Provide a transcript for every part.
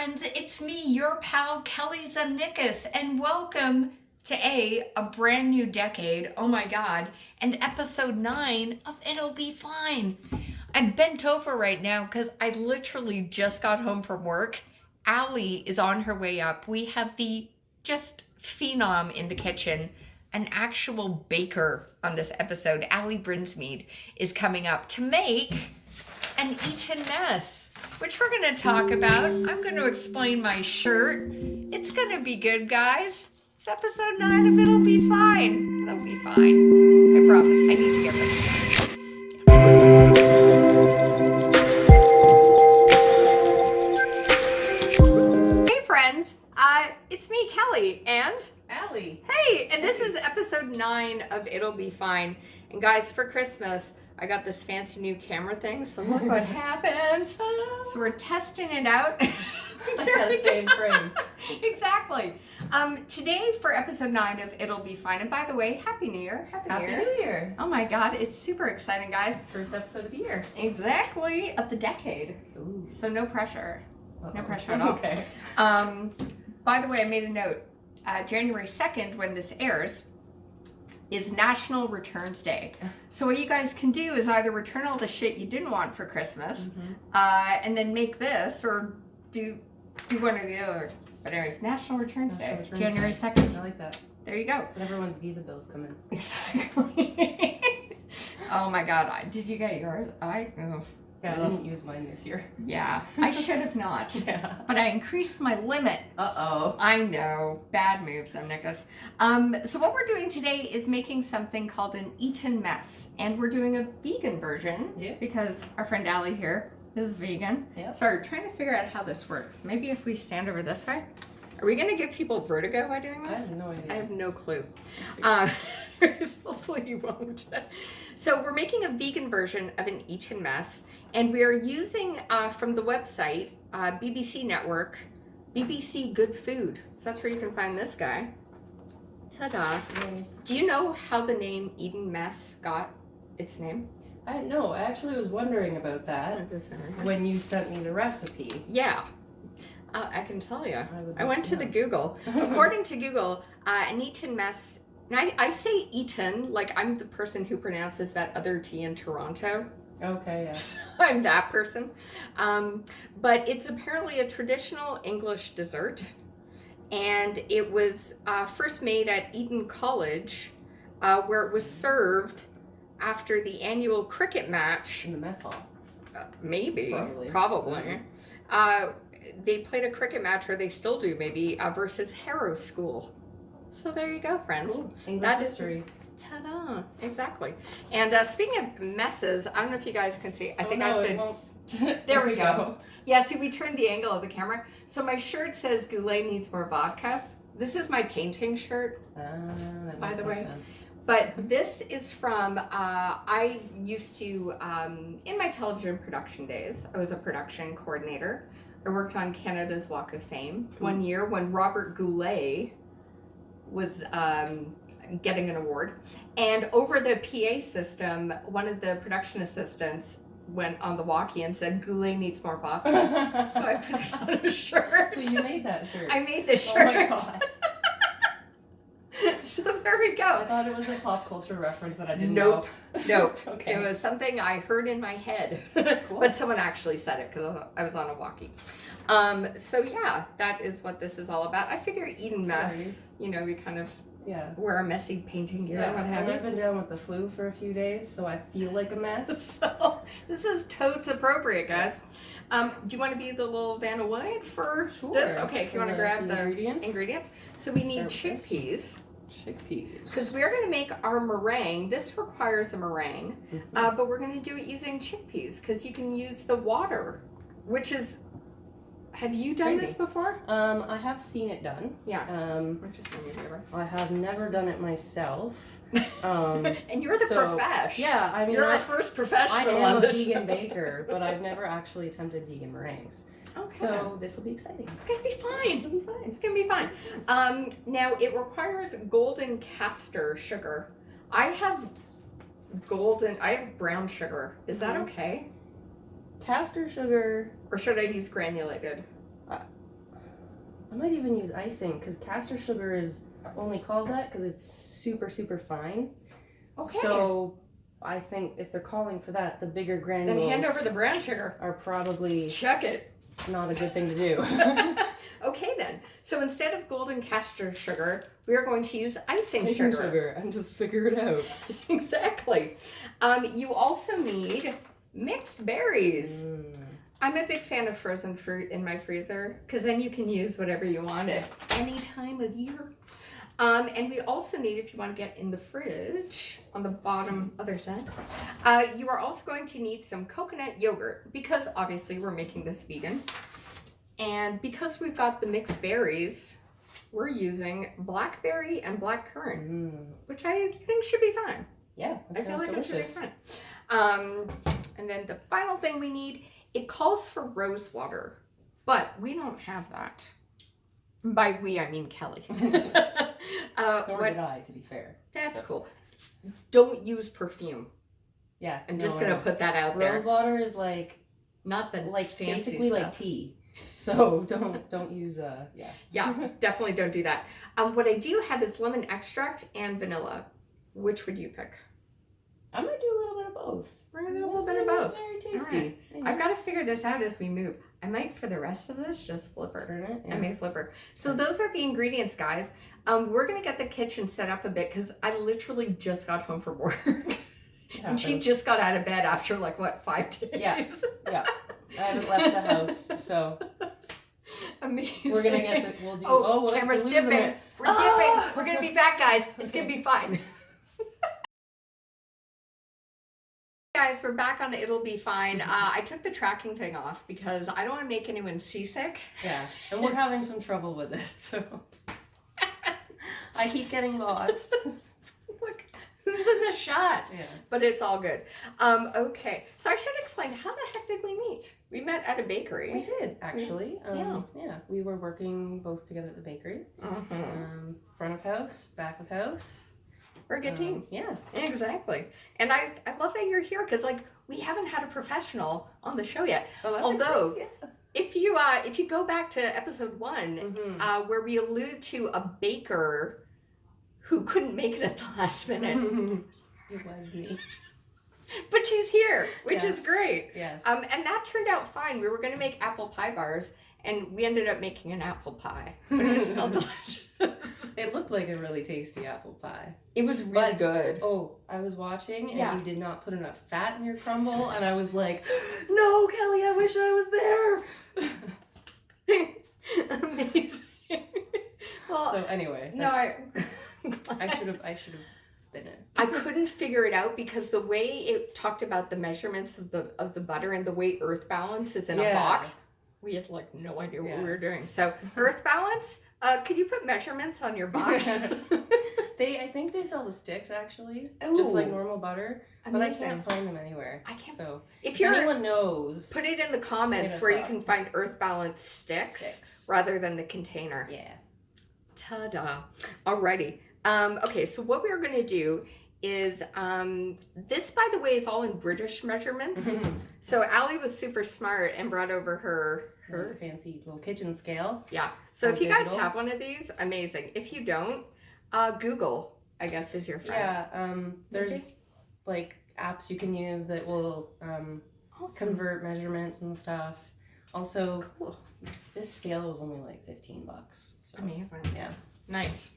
friends, it's me, your pal Kelly Zemnickis, and welcome to a brand new decade, oh my god, and episode 9 of It'll Be Fine. I'm bent over right now because I literally just got home from work. Ally is on her way up. We have the just phenom in the kitchen, an actual baker on this episode. Ally Brinsmead is coming up to make an Eton Mess, which we're going to talk about. I'm going to explain my shirt. It's going to be good, guys. It's episode 9 of It'll Be Fine. It'll be fine. I promise. I need to get ready. Hey, friends. It's me, Kelly, and Ally. Hey, and this is episode 9 of It'll Be Fine. And guys, for Christmas, I got this fancy new camera thing, so look what happens. So we're testing it out. I gotta stay in frame. Exactly. Today for episode 9 of It'll Be Fine, and by the way, Happy New Year. Happy New Year. Oh my god, it's super exciting, guys. First episode of the year. Exactly, of the decade. Ooh. So no pressure. Uh-oh. No pressure at all. Okay. By the way, I made a note. January 2nd, when this airs, is National Returns Day. So what you guys can do is either return all the shit you didn't want for Christmas, and then make this, or do one or the other. But anyways, National Returns Day, January 2nd. I like that. There you go. That's when everyone's visa bills come in. Exactly. Oh my god, did you get yours? Yeah, I didn't use mine this year. Yeah, I should have not. Yeah. But I increased my limit. Uh-oh. I know. Bad moves, Zemnickis. So what we're doing today is making something called an Eton Mess. And we're doing a vegan version. Yeah. Because our friend Ally here is vegan. Yeah. So we're trying to figure out how this works. Maybe if we stand over this way. Are we going to give people vertigo by doing I this? have no idea. I have no clue. Hopefully you won't. So we're making a vegan version of an Eton Mess, and we are using from the website BBC Network, BBC Good Food. So that's where you can find this guy. Ta-da. Do you know how the name Eton Mess got its name? I actually was wondering about that when you sent me the recipe. Yeah. I can tell you. I went to know. the Google. According to Google, an Eton Mess, and I say Eton like I'm the person who pronounces that other T in Toronto. Okay, yeah. I'm that person. But it's apparently a traditional English dessert. And it was first made at Eton College, where it was served after the annual cricket match. In the mess hall. Maybe. Probably. They played a cricket match, or they still do maybe, versus Harrow School. So there you go, friends. Cool. English That is- history. Ta-da! Exactly. And speaking of messes, I don't know if you guys can see. I think I have to. It won't. There we go. Yeah, see, we turned the angle of the camera. So my shirt says Goulet needs more vodka. This is my painting shirt, That by the makes more way. sense. but this is from, I used to, in my television production days, I was a production coordinator. I worked on Canada's Walk of Fame one year when Robert Goulet was getting an award. And over the PA system, one of the production assistants went on the walkie and said, Goulet needs more vodka. So I put it on a shirt. So you made that shirt? I made this shirt. Oh my god. So there we I go. thought it was a pop culture reference that I didn't Nope. know. Nope. Okay. It was something I heard in my head. Cool. But someone actually said it because I was on a walkie. So yeah, that is what this is all about. I figure Eton Mess, Stories. you know, we kind of Yeah. wear a messy painting gear and what Yeah, have I've you. been down with the flu for a few days, so I feel like a mess. So this is totes appropriate, guys. Do you want to be the little Vanna White for Sure. this? Okay, if you want to For grab the ingredients. ingredients. So we need Start with chickpeas. Chickpeas. Because we're going to make our meringue. This requires a meringue, but we're going to do it using chickpeas because you can use the water, which is. Have you done this before? I have seen it done. Yeah. Um, We're just doing it here. I have never done it myself. And you're the profesh. Yeah, I mean, You're our I first professional am on a this vegan show. baker, but I've never actually attempted vegan meringues. Okay. So this will be exciting. It's gonna be fine. It'll be fine. It's gonna be fine. Now it requires golden castor sugar. I have brown sugar. Is that okay? Castor sugar. Or should I use granulated? I might even use icing because caster sugar is only called that because it's super, super fine. Okay. So I think if they're calling for that, the bigger granules Then hand over the brown sugar. Are probably check it. Not a good thing to do. Okay then. So instead of golden caster sugar, we are going to use icing sugar and just figure it out. Exactly. You also need mixed berries. I'm a big fan of frozen fruit in my freezer because then you can use whatever you want at any time of year. And we also need, if you want to get in the fridge on the bottom other side, you are also going to need some coconut yogurt because obviously we're making this vegan. And because we've got the mixed berries, we're using blackberry and blackcurrant, which I think should be fine. Yeah, that sounds delicious. It should be fun. And then the final thing we need, it calls for rose water, but we don't have that. By we, I mean Kelly. Nor did I, to be fair. That's cool. Don't use perfume. Yeah. I'm just going to put that out there. Rose water is like, not the like fancy basically stuff. like tea. So don't use yeah. Yeah, definitely don't do that. What I do have is lemon extract and vanilla. Which would you pick? I'm gonna do a little bit of both. We're gonna do a little bit of both. Very tasty. Right. I've got to figure this out as we move. I might for the rest of this just flip her. Turn it. Yeah. I may flip her. So those are the ingredients, guys. We're gonna get the kitchen set up a bit because I literally just got home from work. And she just got out of bed after like what, 5 days? Yeah. I haven't left the house, so amazing. we're gonna get the. We'll do. Camera's dipping. We're dipping. We're gonna be back, guys. It's gonna be fine. Guys, we're back on It'll Be Fine. I took the tracking thing off because I don't want to make anyone seasick. Yeah, and we're having some trouble with this, so I keep getting lost. Look, who's in the shot? Yeah. But it's all good. Okay, so I should explain, how the heck did we meet? We met at a bakery. We did, actually. Yeah. We were working both together at the bakery. Front of house, back of house. We're a good team. Yeah. Exactly. And I love that you're here because, like, we haven't had a professional on the show yet. Oh, that's although, exciting. if you go back to episode 1, where we allude to a baker who couldn't make it at the last minute. It was me. But she's here, which is great. Yes. And that turned out fine. We were going to make apple pie bars, and we ended up making an apple pie. But it was still delicious. It looked like a really tasty apple pie. It was really good. Oh, I was watching, and you did not put enough fat in your crumble, and I was like, no, Kelly, I wish I was there. Amazing. Well, so anyway. No, I should have been it. I couldn't figure it out because the way it talked about the measurements of the butter and the way earth balance is in a box, we had like no idea what we were doing. So earth balance, could you put measurements on your box? I think they sell the sticks actually, just like normal butter, but I can't find them anywhere. I can't. So if anyone knows, put it in the comments where you can find earth balance sticks rather than the container. Yeah. Ta-da! Alrighty. Okay, so what we are going to do is, this, by the way, is all in British measurements. So Ally was super smart and brought over her fancy little kitchen scale. Yeah. So if you guys have one of these, amazing. If you don't, Google, I guess, is your friend. Yeah. There's like apps you can use that will convert measurements and stuff. Also, this scale was only like $15. So. Amazing. Yeah. Nice.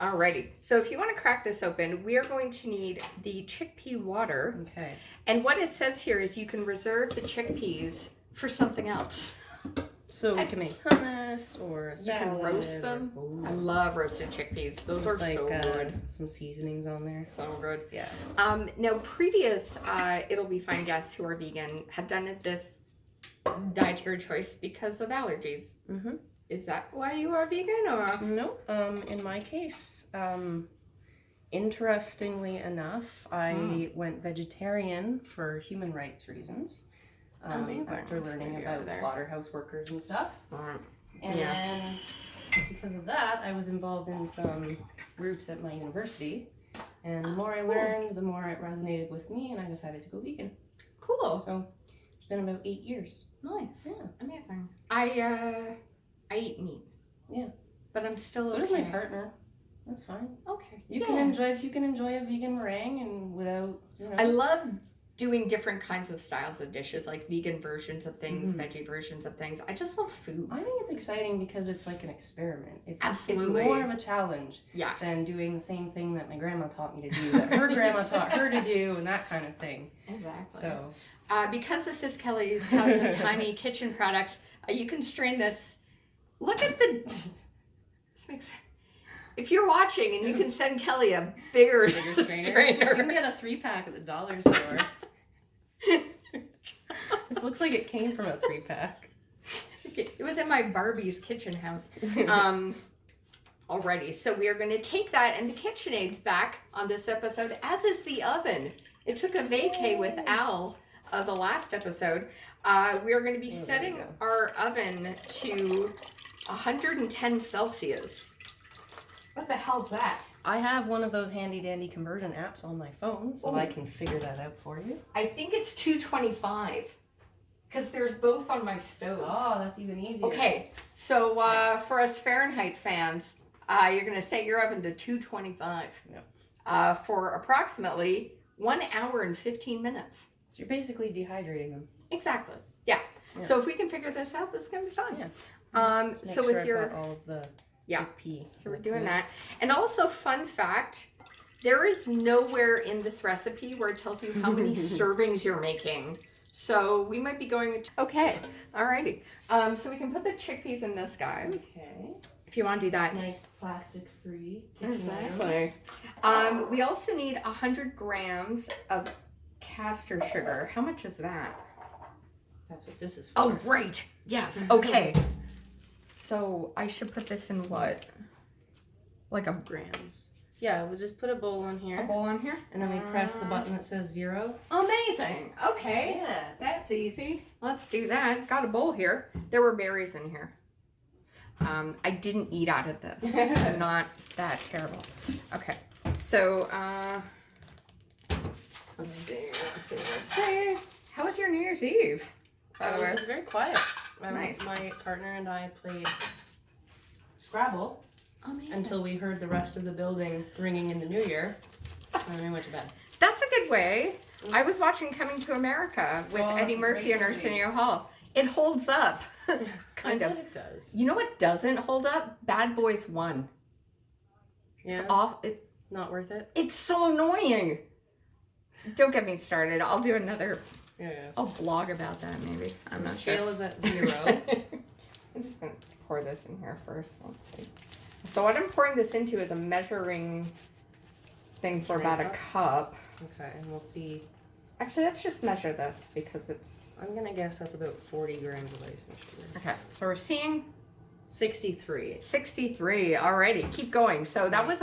Alrighty. So if you want to crack this open, we are going to need the chickpea water. Okay. And what it says here is you can reserve the chickpeas for something else. So we can make hummus or a salad. You can roast them. I love roasted chickpeas. Those are so good. Some seasonings on there. So good. Yeah. Now, previous It'll Be Fine guests who are vegan have done this dietary choice because of allergies. Mm-hmm. Is that why you are vegan, or? Nope. In my case, interestingly enough, I went vegetarian for human rights reasons. After learning about slaughterhouse workers and stuff. And then, because of that, I was involved in some groups at my university. And the more I learned, the more it resonated with me, and I decided to go vegan. Cool. So, it's been about 8 years. Nice. Yeah. Amazing. I eat meat. Yeah. But I'm still so okay. does my partner. That's fine. Okay. You can enjoy a vegan meringue and without, you know. I love doing different kinds of styles of dishes, like vegan versions of things, veggie versions of things. I just love food. I think it's exciting because it's like an experiment. Absolutely. It's more of a challenge than doing the same thing that my grandma taught me to do, that her grandma taught her to do, and that kind of thing. Exactly. So, because this is Kelly's House of Tiny Kitchen Products, you can strain this. Look at the... This makes... If you're watching and you can send Kelly a bigger strainer. You can get a 3-pack at the dollar store. This looks like it came from a 3-pack. It was in my Barbie's kitchen house already. So we are going to take that, and the KitchenAid's back on this episode, as is the oven. It took a vacay with Al the last episode. We are going to be setting our oven to 110 Celsius. What the hell's that? I have one of those handy dandy conversion apps on my phone, so I can figure that out for you. I think it's 225 because there's both on my stove. Oh, that's even easier. Okay, so for us Fahrenheit fans, you're going to set your oven to 225 for approximately 1 hour and 15 minutes. So you're basically dehydrating them. Exactly. Yeah. So if we can figure this out, this is going to be fun. Yeah. So with your... all of the... So we're doing that. And also, fun fact, there is nowhere in this recipe where it tells you how many servings you're making. So we might be going... Okay, alrighty. So we can put the chickpeas in this guy. Okay. If you want to do that. Nice plastic-free kitchen Exactly. We also need 100 grams of castor sugar. How much is that? That's what this is for. Oh, right. Yes. Okay. So I should put this in what? Like a... grams. Yeah, we'll just put a bowl on here. A bowl on here? And then we press the button that says 0. Amazing. Okay. Yeah. That's easy. Let's do that. Got a bowl here. There were berries in here. I didn't eat out of this. I'm not that terrible. Okay. So, let's see. How was your New Year's Eve? By the way, it was very quiet. Nice. My partner and I played Scrabble until we heard the rest of the building ringing in the New Year, and then we went to bed. That's a good way. I was watching Coming to America with Eddie Murphy and Arsenio Hall. It holds up. Kind of. It does. You know what doesn't hold up? Bad Boys 1. Yeah. It's off. Not worth it. It's so annoying. Don't get me started. I'll do another... Yeah. I'll blog about that maybe. I'm not sure. Scale is at 0. I'm just going to pour this in here first. Let's see. So what I'm pouring this into is a measuring thing for about a cup. Okay, and we'll see. Actually, let's just measure this because it's... I'm going to guess that's about 40 grams of icing sugar. Okay, so we're seeing... 63. 63. Alrighty, keep going. So that was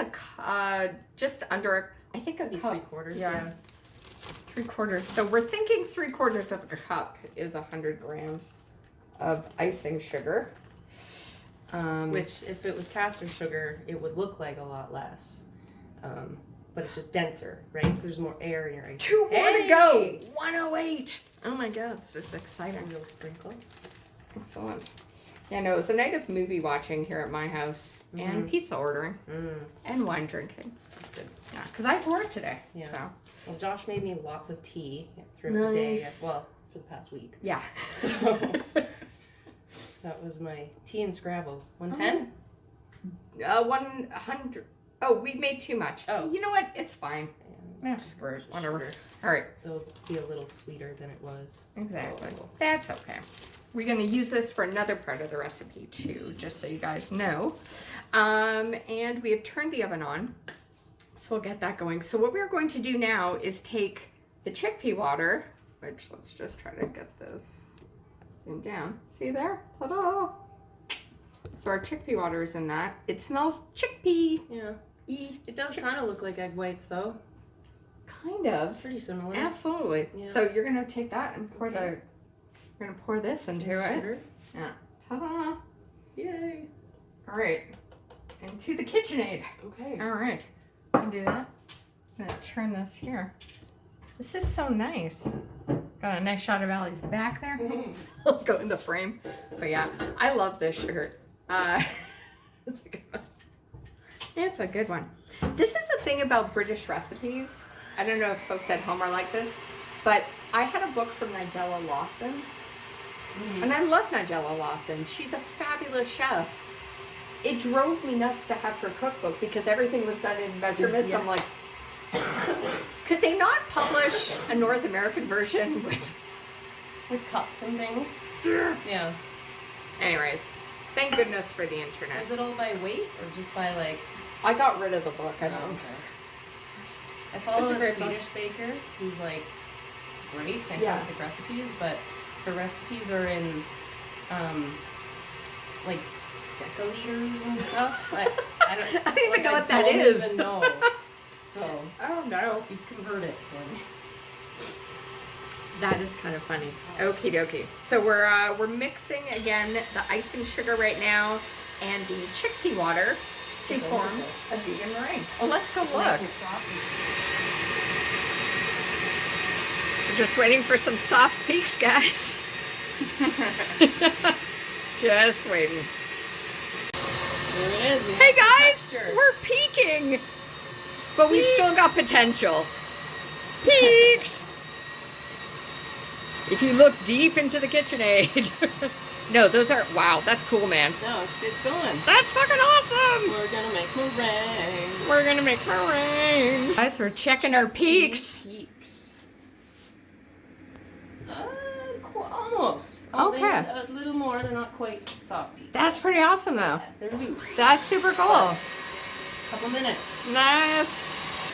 just under, I think a cup. 3/4. Yeah. 3/4. So we're thinking 3/4 of a cup is 100 grams of icing sugar. Which, if it was castor sugar, it would look like a lot less. But it's just denser, right? There's more air in your icing. 2 more to go. 108. Oh my God, this is exciting. A little sprinkle. Excellent. Yeah, no, it was a night of movie watching here at my house and pizza ordering and wine drinking. That's good. Yeah, because I had work today. Yeah. So. Well, Josh made me lots of tea throughout the day. Well, for the past week. Yeah. So that was my tea and Scrabble. 110? 100. Oh, we made too much. Oh. You know what? It's fine. Yeah, screw it. Whatever. Sugar. All right. So it'll be a little sweeter than it was. Exactly. Oh. That's okay. We're going to use this for another part of the recipe too, just so you guys know. And we have turned the oven on, so we'll get that going. So what we're going to do now is take the chickpea water, which let's just try to get this zoomed down. See there? Ta-da! So our chickpea water is in that. It smells chickpea. Yeah. It does kind of look like egg whites though. Kind of. Pretty similar. Absolutely. Yeah. So you're going to take that and pour We're going to pour this into it. Sugar. Yeah. Ta-da! Yay! All right. Into the KitchenAid. Okay. All right. I can do that. I'm going to turn this here. This is so nice. Got a nice shot of Ally's back there. I'll go in the frame. But yeah, I love this shirt. That's a good one. It's a good one. This is the thing about British recipes. I don't know if folks at home are like this, but I had a book from Nigella Lawson, and I love Nigella Lawson. She's a fabulous chef. It drove me nuts to have her cookbook because everything was done in measurements. Yeah. I'm like, could they not publish a North American version with cups and things? Yeah. Anyways, thank goodness for the internet. Is it all by weight or just by like? I got rid of the book. I don't know. I follow a Swedish baker who's like great, fantastic recipes, but her recipes are in like decaliters and stuff. I don't even know what that is. I don't even know. So I don't know. You convert it for me. That is kind of funny. Okie dokie. So we're mixing again the icing sugar right now and the chickpea water to form a vegan meringue. Oh, let's go look. We're just waiting for some soft peaks, guys. Just waiting. There it is. Hey guys, we're peaking, but we've still got potential. Peaks. If you look deep into the KitchenAid. No, those are, wow, that's cool, man. No, it's going. That's fucking awesome. We're gonna make meringue. We're gonna make meringue. Guys, we're checking our peaks. Almost. Okay. A little more. They're not quite soft peaks. That's pretty awesome, though. They're loose. That's super cool. Couple minutes. Nice.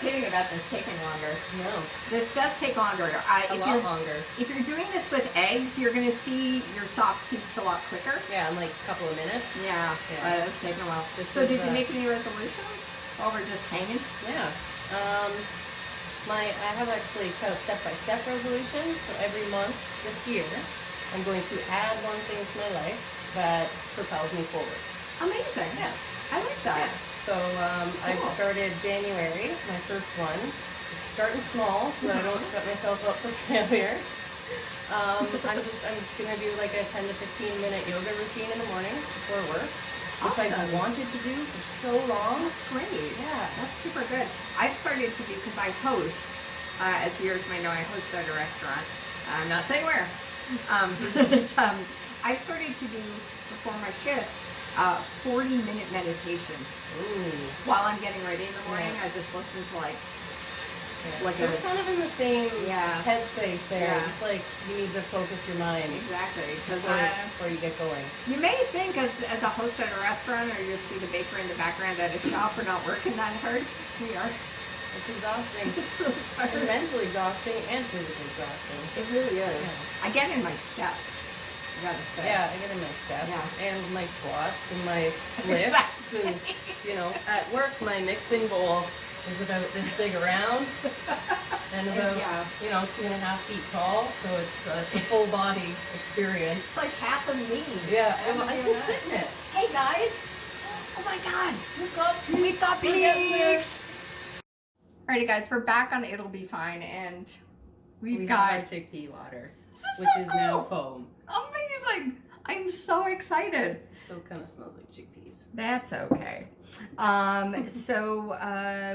Kidding about this taking longer. No. This does take longer. A lot longer. If you're doing this with eggs, you're going to see your soft peaks a lot quicker. Yeah, in like a couple of minutes. Yeah. It's taking a while. So did you make any resolutions while we're just hanging? Yeah. I have actually kind of step-by-step resolution. So every month this year, I'm going to add one thing to my life that propels me forward. Amazing. Yeah. I like that. Yeah. So I started January, my first one. Starting small so that I don't set myself up for failure. I'm gonna do like a 10 to 15 minute yoga routine in the mornings before work, which I've wanted to do for so long. That's great. Yeah, that's super good. I've started to do, because I host, as viewers may know, I host at a restaurant. I'm not saying where. I've started to do before my shift 40-minute meditation. Ooh. While I'm getting ready in the morning, I just listen to like so we're kind of in the same headspace there. Yeah. Just like you need to focus your mind. Exactly. Before you get going. You may think as a host at a restaurant, or you see the baker in the background at a shop, we're not working that hard. We are. It's exhausting. It's really tired. It's mentally exhausting and physically exhausting. It really is. Yeah. I get in my steps. I get in my steps and my squats and my lifts and at work my mixing bowl is about this big around and about 2.5 feet tall, so it's a full body experience. It's like half of me. Yeah, I can sit in it. Hey guys! Oh my God! We've got peaks. Alrighty guys, we're back on It'll Be Fine, and we got our chickpea water, which is now foam. Amazing! I'm so excited. It still kind of smells like chickpeas. That's okay. So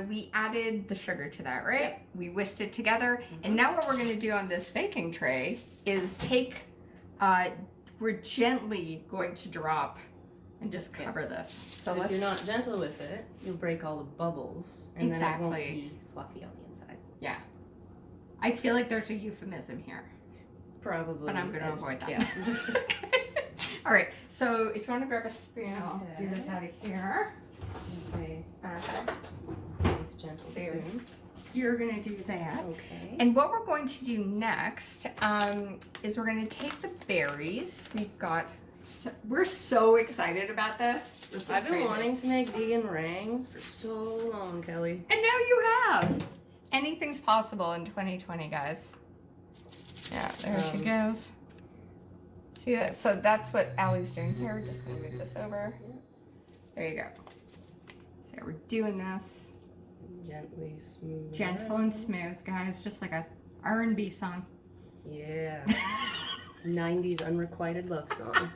we added the sugar to that, right? Yep. We whisked it together. And now what we're going to do on this baking tray is we're gently going to drop and just cover this. So if you're not gentle with it, you'll break all the bubbles. And then it won't be fluffy on the inside. Yeah. I feel like there's a euphemism here. Probably. But I'm going to avoid that. Yeah. Okay. All right. So if you want to grab a spoon, I'll do this out of here. Okay. Nice gentle spoon. You're going to do that. Okay. And what we're going to do next is we're going to take the berries. We're so excited about this. I've been wanting to make vegan meringues for so long, Kelly. And now you have. Anything's possible in 2020, guys. Yeah, there she goes. See that? So that's what Ally's doing here. We're just going to move this over. There you go. So we're doing this. Gently smooth. Gentle and smooth, guys. Just like a R&B song. Yeah. 90s unrequited love song.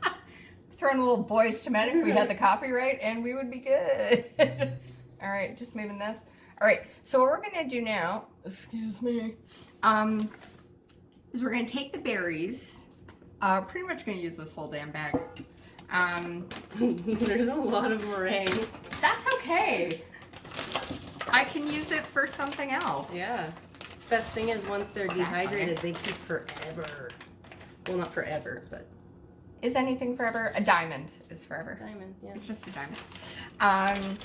throw in a little Boys to Men if we had the copyright, and we would be good. All right, just moving this. All right, so what we're gonna do now, excuse me, is we're gonna take the berries. Pretty much gonna use this whole damn bag. There's a lot of meringue. That's okay. I can use it for something else. Yeah. Best thing is once they're dehydrated, they keep forever. Well, not forever, but. Is anything forever? A diamond is forever. Diamond, yeah. It's just a diamond.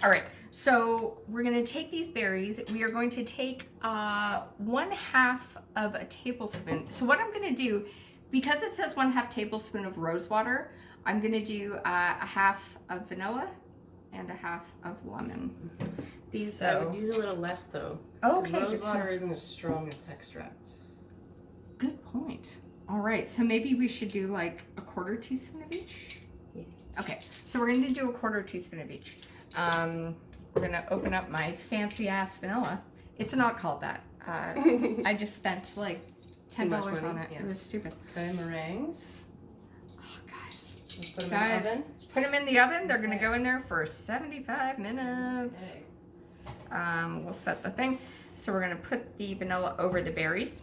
All right, so we're gonna take these berries. We are going to take 1/2 of a tablespoon. So what I'm gonna do, because it says 1/2 tablespoon of rose water, I'm gonna do a 1/2 of vanilla and a 1/2 of lemon. These I would use a little less though. Okay, rose water isn't as strong as extracts. Good point. All right, so maybe we should do like a 1/4 teaspoon of each? Yeah. Okay, so we're gonna do a 1/4 teaspoon of each. We're gonna open up my fancy ass vanilla. It's not called that. I just spent like $10 on it. Yeah. It was stupid. Okay, meringues. Oh, guys. Let's put them in the oven. Put them in the oven. They're gonna go in there for 75 minutes. Okay. We'll set the thing. So we're gonna put the vanilla over the berries.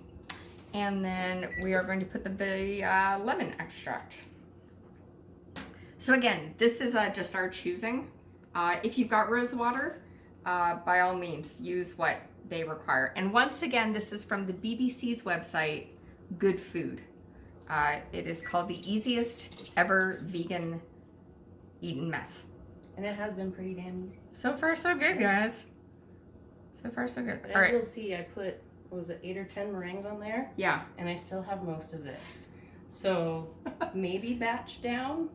And then we are going to put the lemon extract. So again, this is just our choosing. If you've got rose water, by all means, use what they require. And once again, this is from the BBC's website, Good Food. It is called the easiest ever vegan Eton Mess. And it has been pretty damn easy. So far, so good, guys. So far, so good. But as you'll see, I put, what was it, 8 or 10 meringues on there? Yeah. And I still have most of this. So maybe batch down.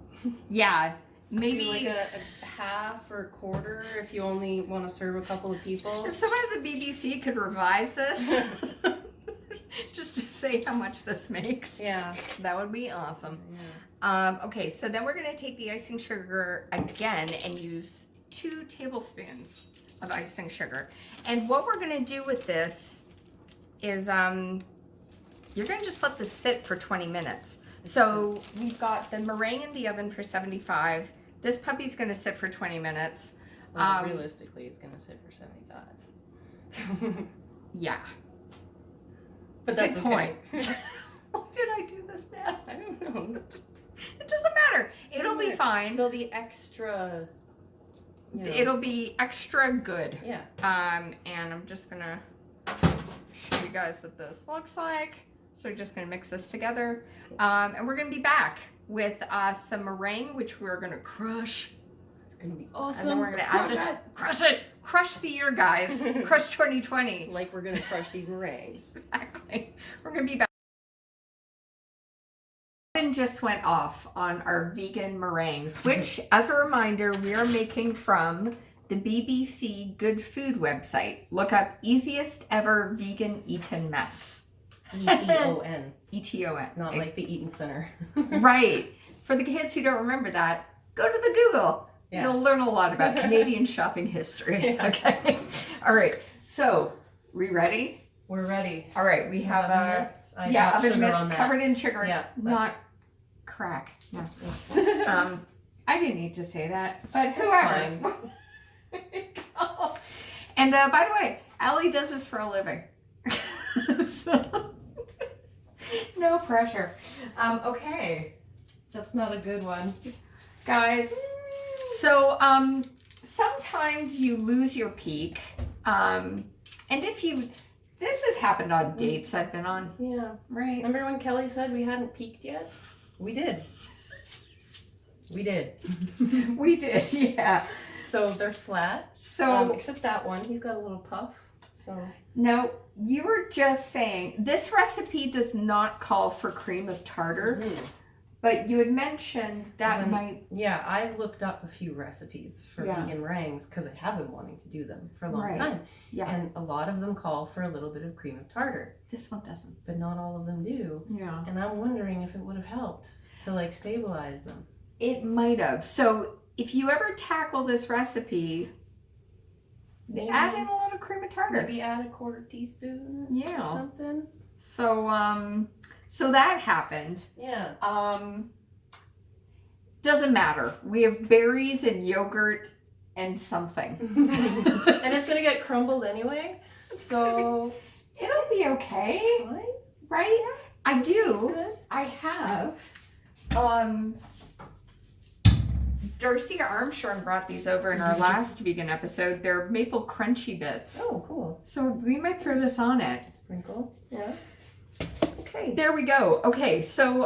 Yeah. Maybe do like a 1/2 or 1/4 if you only want to serve a couple of people. If someone at the BBC could revise this, just to say how much this makes. Yeah. That would be awesome. Yeah. Okay, so then we're going to take the icing sugar again and use 2 tablespoons of icing sugar. And what we're going to do with this is you're going to just let this sit for 20 minutes. So we've got the meringue in the oven for 75. This puppy's going to sit for 20 minutes. Well, realistically, it's going to sit for 75. Yeah. But that's good okay. Point. Why did I do this now? I don't know. It doesn't matter. It'll be fine. They'll be extra. You know. It'll be extra good. Yeah. And I'm just gonna show you guys what this looks like. So we're just gonna mix this together. And we're gonna be back with some meringue, which we're gonna crush. It's gonna be awesome. And then we're gonna add this. Crush it. Crush the year, guys. Crush 2020. Like we're gonna crush these meringues. Exactly. We're gonna be back. Just went off on our vegan meringues, which, as a reminder, we are making from the BBC Good Food website. Look up easiest ever vegan Eton Mess. E-T-O-N. E-T-O-N. Not like the Eaton Center. Right. For the kids who don't remember that, go to the Google. Yeah. You'll learn a lot about Canadian shopping history. Yeah. Okay. All right. So, we ready? We're ready. All right. We have oven mitts covered in sugar. Yeah. Not crack. No. I didn't need to say that, but whoever. And by the way, Ally does this for a living. So, no pressure. Okay. That's not a good one. Guys, so sometimes you lose your peak. And if you, this has happened on dates I've been on. Yeah. Right. Remember when Kelly said we hadn't peaked yet? We did. We did. We did, yeah. So they're flat. So except that one, he's got a little puff. So no, you were just saying this recipe does not call for cream of tartar, but you had mentioned that might. Yeah, I've looked up a few recipes for vegan meringues because I have been wanting to do them for a long time. Yeah, and a lot of them call for a little bit of cream of tartar. This one doesn't, but not all of them do. Yeah, and I'm wondering if it would have helped to like stabilize them. It might have. So if you ever tackle this recipe, maybe add in a little cream of tartar. Maybe add a 1/4 teaspoon or something. So so that happened. Yeah. Doesn't matter. We have berries and yogurt and something. And it's going to get crumbled anyway. So it'll be okay. Fine. Right? I do. Good. I have. Darcia Armstrong brought these over in our last vegan episode. They're maple crunchy bits. Oh, cool. So we might throw this on it. Sprinkle. Yeah. Okay. There we go. Okay, so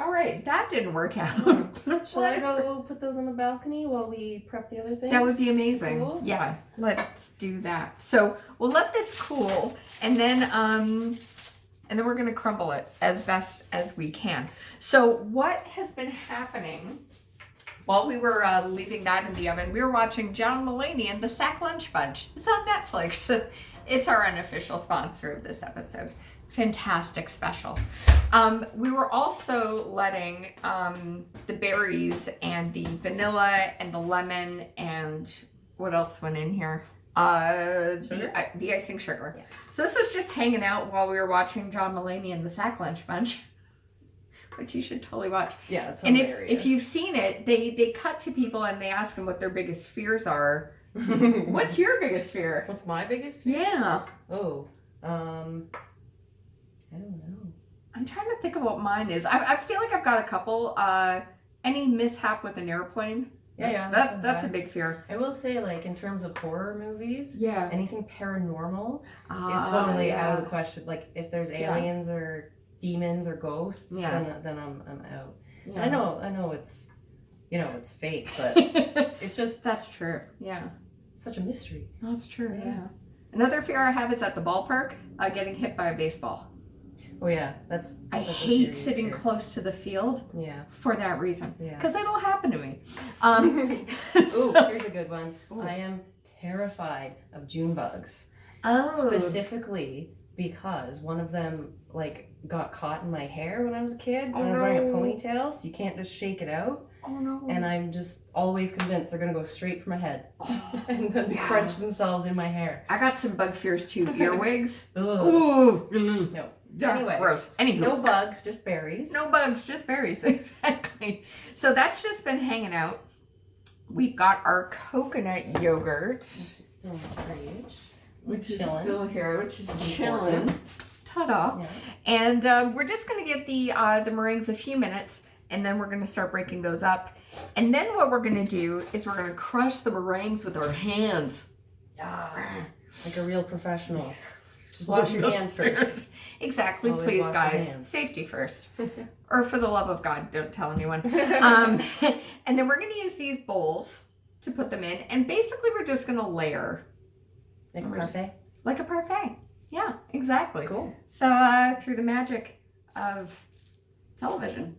all right, that didn't work out. Shall I go put those on the balcony while we prep the other things? That would be amazing. Cool. Yeah, let's do that. So we'll let this cool, and then we're gonna crumble it as best as we can. So what has been happening while we were leaving that in the oven? We were watching John Mulaney and the Sack Lunch Bunch. It's on Netflix. It's our unofficial sponsor of this episode. Fantastic special. We were also letting the berries and the vanilla and the lemon and what else went in here? The icing sugar. Yeah. So this was just hanging out while we were watching John Mulaney and the Sack Lunch Bunch, which you should totally watch. Yeah, it's hilarious. And if you've seen it, they cut to people and they ask them what their biggest fears are. What's your biggest fear? What's my biggest fear? Yeah. Oh, I don't know. I'm trying to think of what mine is. I feel like I've got a couple. Any mishap with an airplane? Yeah, that's a big fear. I will say, like, in terms of horror movies, yeah, anything paranormal is totally out of the question. Like, if there's aliens or demons or ghosts, then I'm out. Yeah. And I know it's, it's fake, but it's just that's true. Yeah, it's such a mystery. That's true. Yeah. Another fear I have is at the ballpark, getting hit by a baseball. Oh yeah, I hate sitting close to the field. Yeah. For that reason. Yeah. Because it'll happen to me. Ooh, here's a good one. Ooh. I am terrified of June bugs. Oh. Specifically because one of them got caught in my hair when I was a kid. When I was wearing a ponytail, so you can't just shake it out. Oh no. And I'm just always convinced they're gonna go straight for my head. And then they crunch themselves in my hair. I got some bug fears too. Earwigs. Ooh. No. Anyway, gross. Anywho. No bugs, just berries. No bugs, just berries. Exactly. So that's just been hanging out. We've got our coconut yogurt, which is still in the fridge. Which is still here, which is chilling. Ta-da. Yeah. And we're just going to give the meringues a few minutes, and then we're going to start breaking those up. And then what we're going to do is we're going to crush the meringues with our hands. Yeah. Like a real professional. Wash your hands first. Exactly. Always please, guys. Safety first. Or for the love of God, don't tell anyone. And then we're going to use these bowls to put them in. And basically, we're just going to layer. Like a parfait? Like a parfait. Yeah, exactly. Cool. So, through the magic of television.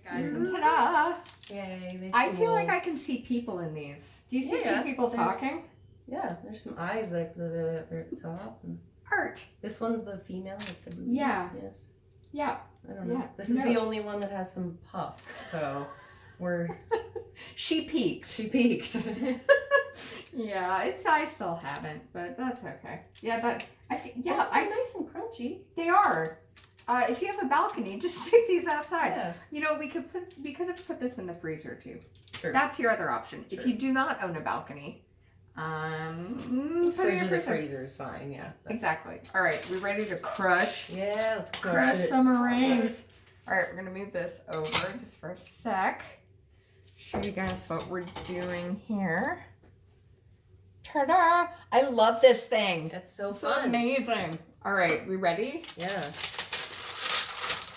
Guys, and ta-da! Yay. I feel like I can see people in these. Do you see two people talking? Yeah, there's some eyes like the at the top. Art. This one's the female with the boobies. Yeah. Yes. Yeah. I don't know. Yeah. This is the only one that has some puff, so we're... She peaked. Yeah, I still haven't, but that's okay. Yeah, they're nice and crunchy. They are. If you have a balcony, just stick these outside. Yeah. You know, we could have put this in the freezer too. Sure. That's your other option. Sure. If you do not own a balcony, freezer is fine. Yeah. Exactly. All right, we ready to crush? Yeah, let's crush some meringues. All right, we're gonna move this over just for a sec. Show you guys what we're doing here. Ta-da! I love this thing. It's so fun. Amazing. All right, we ready? Yeah.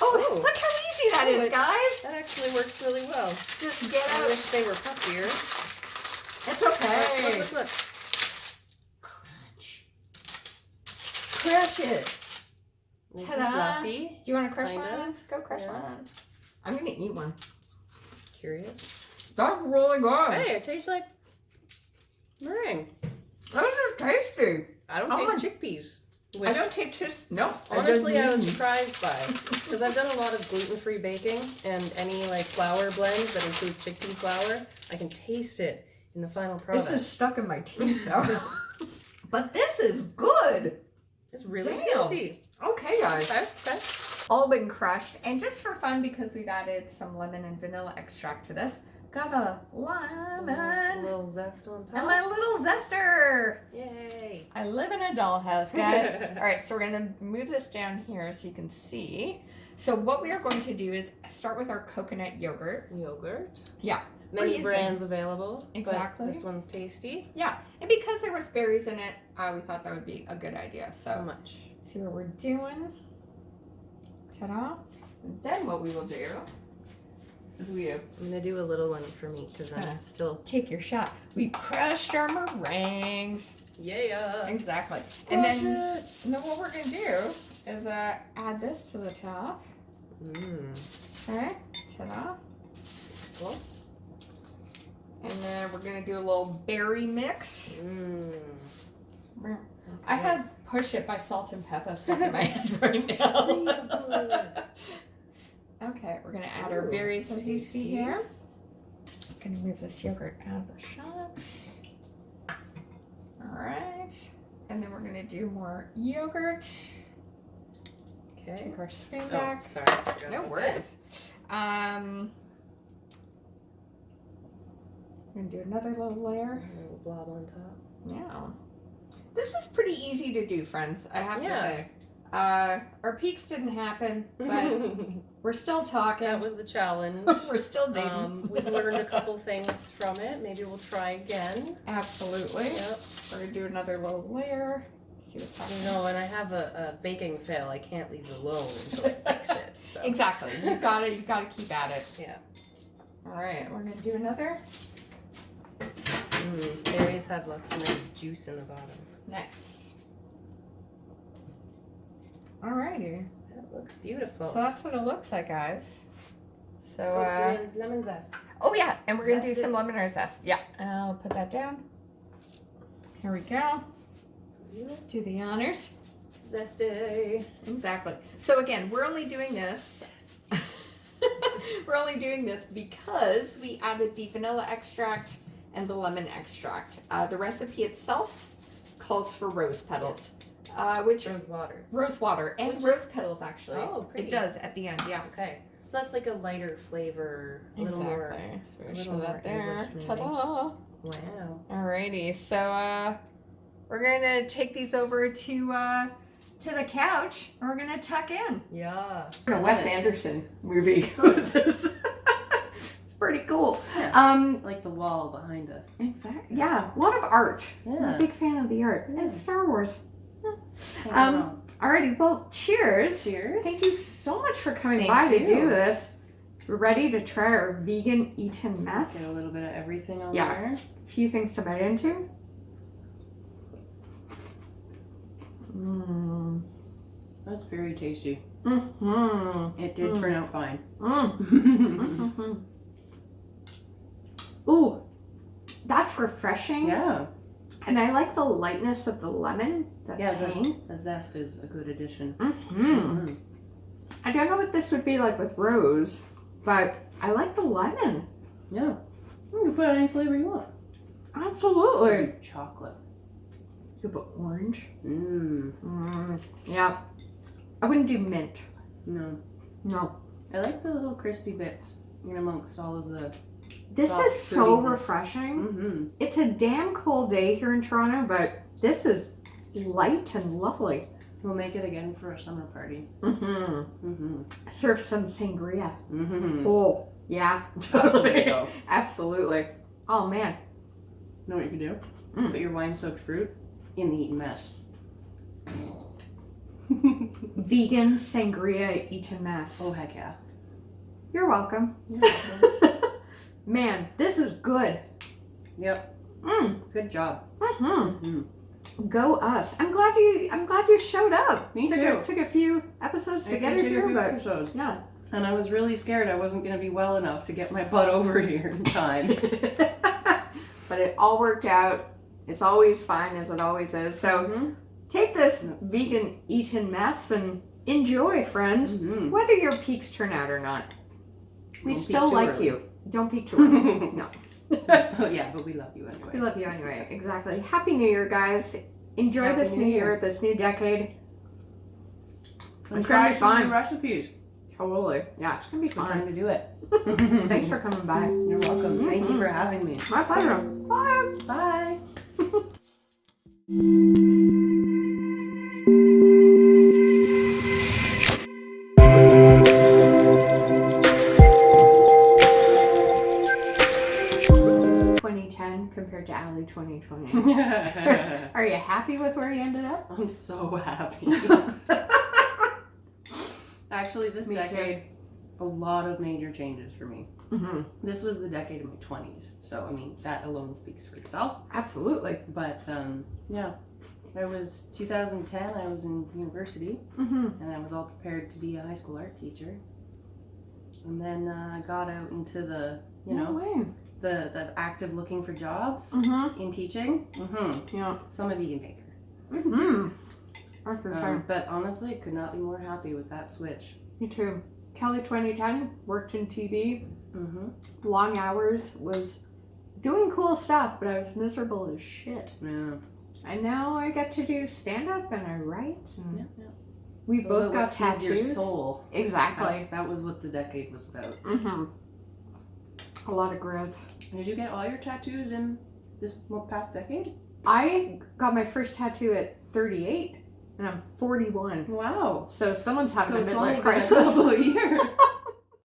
Oh, look how easy that is, guys. That actually works really well. Just get out. I wish they were puffier. It's okay. Look. Crunch. Crush it. Ta-da. Do you want to crush one? Go crush one. I'm going to eat one. Curious? That's really good. Hey, it tastes like meringue. This is tasty. I don't taste chickpeas. I don't taste no. Honestly, I was surprised by, because I've done a lot of gluten-free baking, and any flour blend that includes chickpea flour, I can taste it in the final product. This is stuck in my teeth though. But this is good. It's really tasty. Okay, guys. Okay. all been crushed. And just for fun, because we've added some lemon and vanilla extract to this, got a lemon. A little zest on top. And my little zester. Yay. I live in a dollhouse, guys. All right, so we're going to move this down here so you can see. So what we are going to do is start with our coconut yogurt. Yeah. Many brands available. Exactly. But this one's tasty. Yeah. And because there was berries in it, we thought that would be a good idea. So How much? See what we're doing. Ta-da. And then what we will do is I'm going to do a little one for me because I'm still... Take your shot. We crushed our meringues. Yeah. Exactly. And then what we're going to do is add this to the top. Okay. Ta-da. Cool. And then we're going to do a little berry mix. Okay. I have Push It by Salt and Pepper stuck in my head right now. Okay, we're going to add our berries as you see here. I'm going to move this yogurt out of the shot. All right. And then we're going to do more yogurt. Okay. Take our spoon back. Sorry. No worries. I'm going to do another little layer. A little blob on top. Yeah. This is pretty easy to do, friends, I have to say. Our peaks didn't happen, but we're still talking. That was the challenge. We're still dating. We've learned a couple things from it. Maybe we'll try again. Absolutely. Yep. We're going to do another little layer. See what's happening. No, and I have a baking fail. I can't leave it alone until I fix it. So. Exactly. You've got to keep at it. Yeah. All right. We're going to do another. Berries have lots of nice juice in the bottom. Nice. Alrighty. That looks beautiful. So that's what it looks like, guys. So, lemon zest. Oh yeah, and we're going to do Zest some lemon or zest. Yeah, I'll put that down. Here we go. Do the honors. Zesty. Exactly. So again, we're only doing this. We're only doing this because we added the vanilla extract and the lemon extract. The recipe itself calls for rose petals, which rose water and rose petals actually. Oh, pretty. It does at the end. Yeah. Okay, so that's like a lighter flavor, a little more. So we show that there. English, Ta-da! Wow. Alrighty, so we're gonna take these over to the couch and we're gonna tuck in. Yeah. A Wes Anderson movie with this. Pretty cool. Yeah, like the wall behind us. Exactly. Yeah, a lot of art. Yeah. I'm a big fan of the art. Yeah. And Star Wars. Alrighty, well, cheers. Cheers. Thank you so much for coming by to do this. We're ready to try our vegan Eton Mess. Get a little bit of everything on there. A few things to bite into. That's very tasty. Mm-hmm. It did turn out fine. Mm-hmm. Ooh, that's refreshing. Yeah. And I like the lightness of the lemon, the tang. The zest is a good addition. I don't know what this would be like with rose, but I like the lemon. Yeah. You can put any flavor you want. Absolutely. Chocolate. You could put orange. Yeah. I wouldn't do mint. No. I like the little crispy bits in amongst all of the. This is so refreshing. It's a damn cold day here in Toronto, but this is light and lovely. We'll make it again for a summer party. Serve some sangria. Oh, yeah. Totally. Absolutely. Oh, man. You know what you can do? Put your wine-soaked fruit in the Eton Mess. Vegan sangria Eton Mess. Oh, heck yeah. You're welcome. Man, this is good. Yep. Good job. Go us. I'm glad you showed up. Me too. Took a few episodes to get here, but yeah. And I was really scared I wasn't going to be well enough to get my butt over here in time. But it all worked out. It's always fine, as it always is. So take this vegan Eton Mess and enjoy, friends. Whether your peaks turn out or not. We still like you. Don't peak too early. No. Oh, yeah, but we love you anyway. We love you anyway. Exactly. Happy New Year, guys. Enjoy this new year, this new decade. And try some new recipes. Totally. Yeah, it's going to be Good fun. time to do it. Thanks for coming by. You're welcome. Thank you for having me. My pleasure. Bye. Bye. Compared to Ally 2020. Are you happy with where you ended up? I'm so happy. Actually, this decade, a lot of major changes for me. This was the decade of my 20s, so I mean that alone speaks for itself. Absolutely. But yeah, I was 2010. I was in university, and I was all prepared to be a high school art teacher. And then I got out into the the active looking for jobs in teaching. Yeah. So I'm a vegan baker. But honestly, I could not be more happy with that switch. Me too. Kelly 2010 worked in TV. Long hours, was doing cool stuff, but I was miserable as shit. Yeah. And now I get to do stand up and I write. And yeah. We both got tattoos. Your soul. Exactly. That was what the decade was about. A lot of growth. Did you get all your tattoos in this past decade? I got my first tattoo at 38, and I'm 41. Wow. So someone's having a midlife only been crisis. a couple of years.